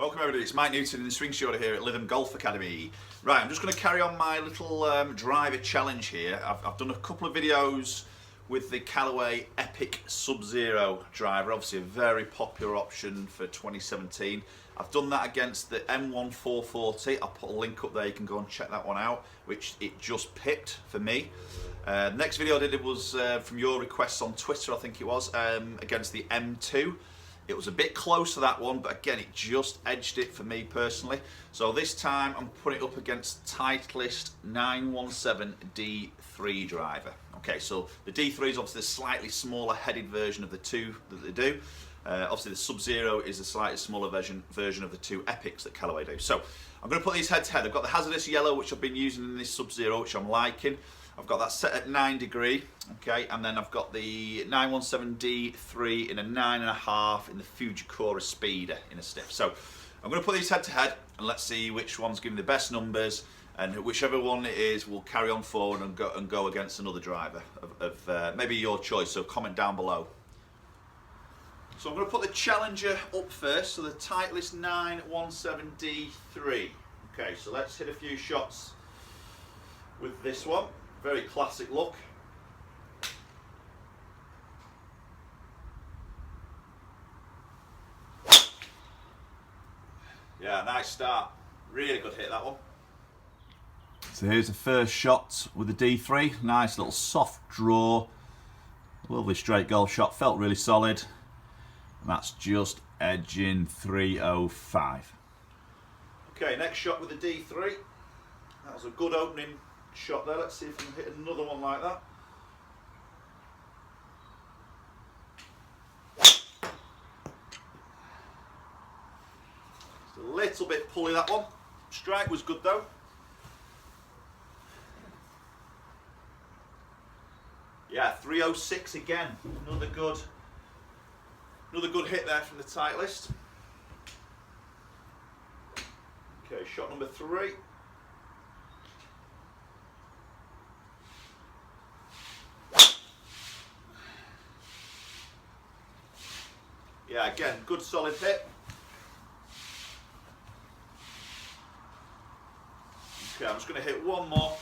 Welcome everybody, it's Mike Newton in the swing shoulder here at Lytham Golf Academy. Right, I'm just going to carry on my little driver challenge here. I've done a couple of videos with the Callaway Epic Sub-Zero driver, obviously a very popular option for 2017. I've done that against the M1440. I'll put a link up there, you can go and check that one out, which it just pipped for me. Next video I did was from your requests on Twitter, I think it was, against the M2. It was a bit close to that one, but again, it just edged it for me personally. So this time, I'm putting it up against Titleist 917 D3 driver. Okay, so the D3 is obviously the slightly smaller headed version of the two that they do. Obviously, the Sub-Zero is a slightly smaller version of the two Epics that Callaway do. So I'm going to put these head to head. I've got the Hazardous Yellow, which I've been using in this Sub-Zero, which I'm liking. I've got that set at 9 degree, okay, and then I've got the 917 D3 in a 9.5 in the Fujikura Speeder in a stiff. So I'm going to put these head to head and let's see which one's giving the best numbers, and whichever one it is will carry on forward and go against another driver of maybe your choice. So comment down below. So I'm going to put the Challenger up first, so the Titleist 917 D3. Okay, so let's hit a few shots with this one. Very classic look. Yeah, nice start. Really good hit, that one. So here's the first shot with the D3. Nice little soft draw. Lovely straight golf shot. Felt really solid. And that's just edging 305. Okay, next shot with the D3. That was a good opening shot there. Let's see if we can hit another one like that. It's a little bit pulley, that one. Strike was good though. Yeah, 306 again. Another good hit there from the Titleist. Okay, shot number 3. Yeah, again, good solid hit. Okay, I'm just going to hit one more.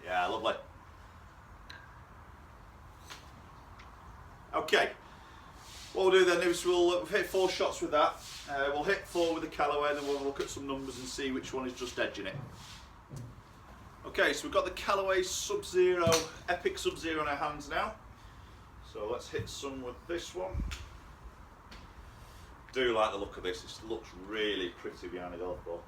Yeah, lovely. Okay, what we'll do then is we'll hit 4 shots with that. We'll hit 4 with the Callaway, and then we'll look at some numbers and see which one is just edging it. Okay, so we've got the Callaway Sub-Zero, Epic Sub-Zero in our hands now. So let's hit some with this one. Do like the look of this, it looks really pretty behind the golf ball.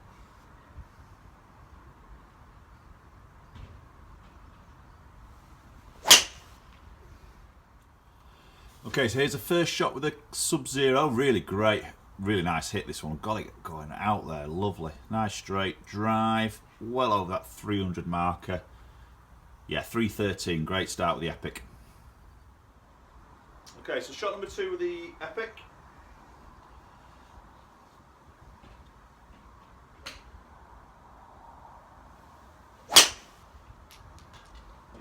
Okay, so here's the first shot with the Sub-Zero, really great. Really nice hit, this one. Got it going out there, lovely. Nice straight drive, well over that 300 marker. Yeah, 313, great start with the Epic. Okay, so shot number 2 with the Epic.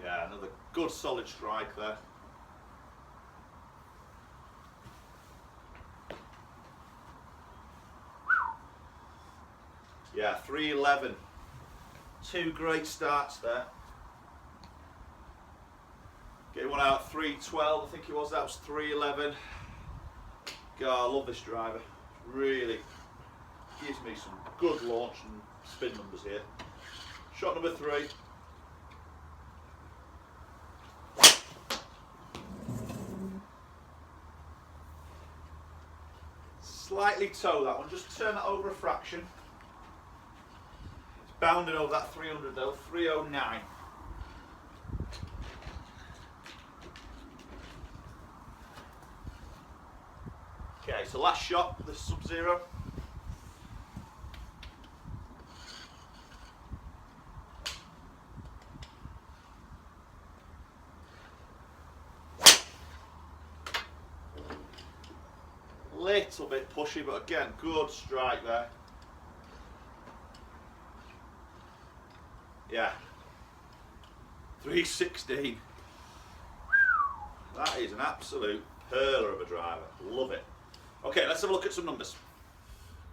Yeah, another good solid strike there. Yeah, 311. 2 great starts there. Getting one out at 312, I think it was. That was 311. God, I love this driver. Really gives me some good launch and spin numbers here. Shot number 3. Slightly toe that one. Just turn that over a fraction. Bounding over that 300 though, 309. Okay, so last shot, the Sub-Zero. Little bit pushy, but again, good strike there. Yeah. 316. That is an absolute pearler of a driver. Love it. Okay, let's have a look at some numbers.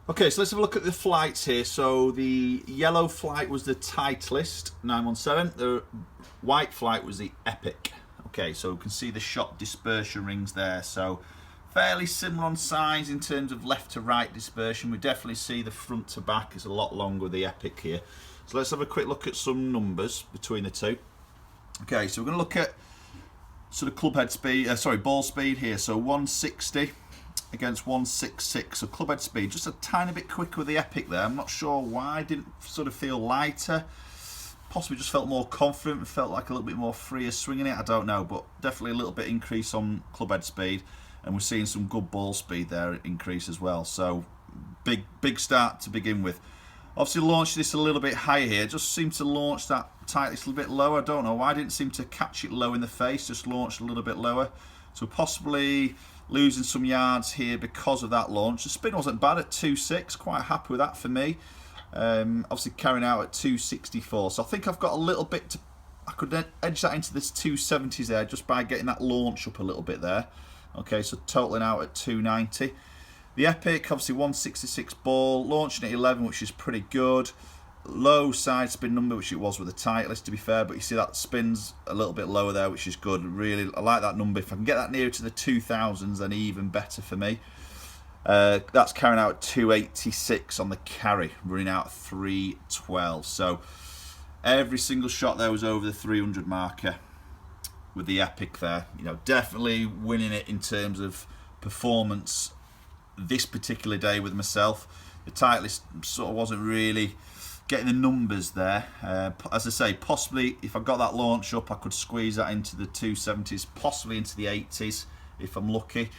Okay, so let's have a look at the flights here. So the yellow flight was the Titleist 917. The white flight was the Epic. Okay, so we can see the shot dispersion rings there. So fairly similar on size in terms of left to right dispersion. We definitely see the front to back is a lot longer with the Epic here. So let's have a quick look at some numbers between the two. Okay, so we're going to look at sort of club head speed, ball speed here. So 160 against 166. So club head speed just a tiny bit quicker with the Epic there. I'm not sure why. Didn't sort of feel lighter. Possibly just felt more confident and felt like a little bit more freer swinging it. I don't know, but definitely a little bit increase on club head speed. And we're seeing some good ball speed there increase as well. So big start to begin with. Obviously launched this a little bit higher here. Just seemed to launch that Titleist a little bit lower. I don't know why. I didn't seem to catch it low in the face. Just launched a little bit lower. So possibly losing some yards here because of that launch. The spin wasn't bad at 2.6. Quite happy with that for me. Obviously carrying out at 2.64. So I think I've got a little bit to... I could edge that into this 2.70s there just by getting that launch up a little bit there. Okay, so totaling out at 2.90. The Epic, obviously 166 ball, launching at 11, which is pretty good. Low side spin number, which it was with the Titleist, to be fair, but you see that spins a little bit lower there, which is good. Really, I like that number. If I can get that nearer to the 2000s, then even better for me. That's carrying out at 286 on the carry, running out at 312. So every single shot there was over the 300 marker with the Epic there. You know, definitely winning it in terms of performance this particular day with myself. The Titleist sort of wasn't really getting the numbers there. As I say, possibly if I got that launch up, I could squeeze that into the 270s, possibly into the 80s if I'm lucky.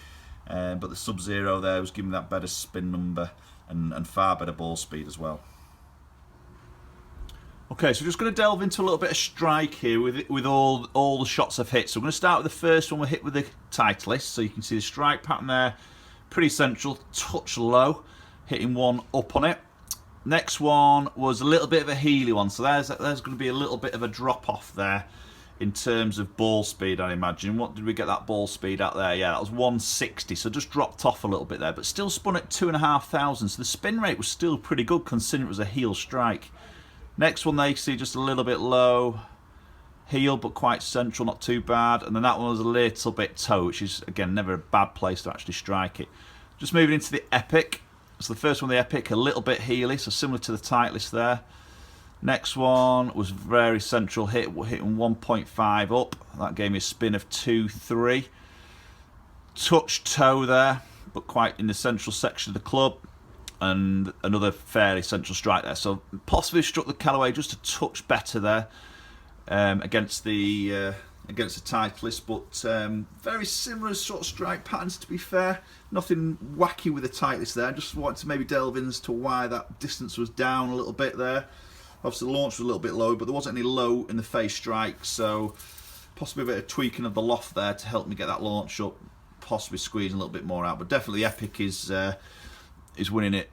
But the Sub-Zero there was giving that better spin number and far better ball speed as well. Okay, so we're just going to delve into a little bit of strike here with all the shots I've hit. So I'm going to start with the first one we hit with the Titleist. So you can see the strike pattern there, pretty central, touch low, hitting one up on it. Next one was a little bit of a heely one, so there's going to be a little bit of a drop off there in terms of ball speed, I imagine. What did we get that ball speed at there? Yeah, that was 160, so just dropped off a little bit there, but still spun at 2,500, so the spin rate was still pretty good considering it was a heel strike. Next one, they see just a little bit low, heel but quite central, not too bad. And then that one was a little bit toe, which is, again, never a bad place to actually strike it. Just moving into the Epic. So the first one, the Epic, a little bit heely, so similar to the Titleist there. Next one was very central, hitting 1.5 up. That gave me a spin of 2.3. Touch toe there, but quite in the central section of the club. And another fairly central strike there. So possibly struck the Callaway just a touch better there against the Titleist, but very similar sort of strike patterns, to be fair. Nothing wacky with the Titleist there. Just wanted to maybe delve into why that distance was down a little bit there. Obviously the launch was a little bit low, but there wasn't any low in the face strike, so possibly a bit of tweaking of the loft there to help me get that launch up, possibly squeezing a little bit more out. But definitely the Epic is winning it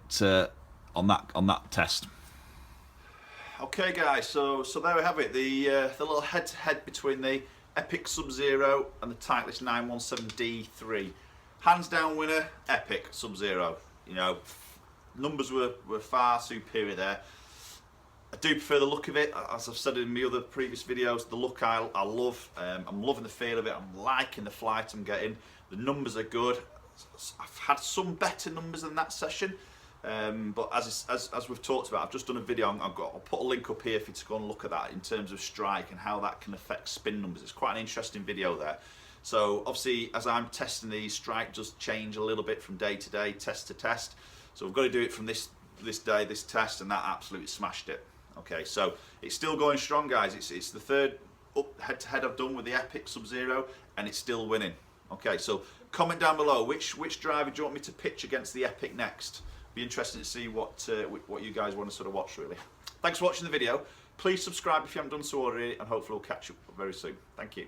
on that test. Okay, guys, so there we have it. The little head-to-head between the Epic Sub-Zero and the Titleist 917D3. Hands down winner, Epic Sub-Zero. You know, numbers were far superior there. I do prefer the look of it, as I've said in my other previous videos. The look I love. I'm loving the feel of it. I'm liking the flight I'm getting. The numbers are good. I've had some better numbers than that session, but as we've talked about, I've just done a video. I'll put a link up here for you to go and look at that in terms of strike and how that can affect spin numbers. It's quite an interesting video there. So obviously, as I'm testing these, strike does change a little bit from day to day, test to test. So we've got to do it from this day, this test, and that absolutely smashed it. Okay, so it's still going strong, guys. It's the third head-to-head I've done with the Epic Sub-Zero, and it's still winning. Okay, so comment down below which driver do you want me to pitch against the Epic next. Be interested to see what you guys want to sort of watch, really. Thanks for watching the video. Please subscribe if you haven't done so already, and hopefully we'll catch you very soon. Thank you.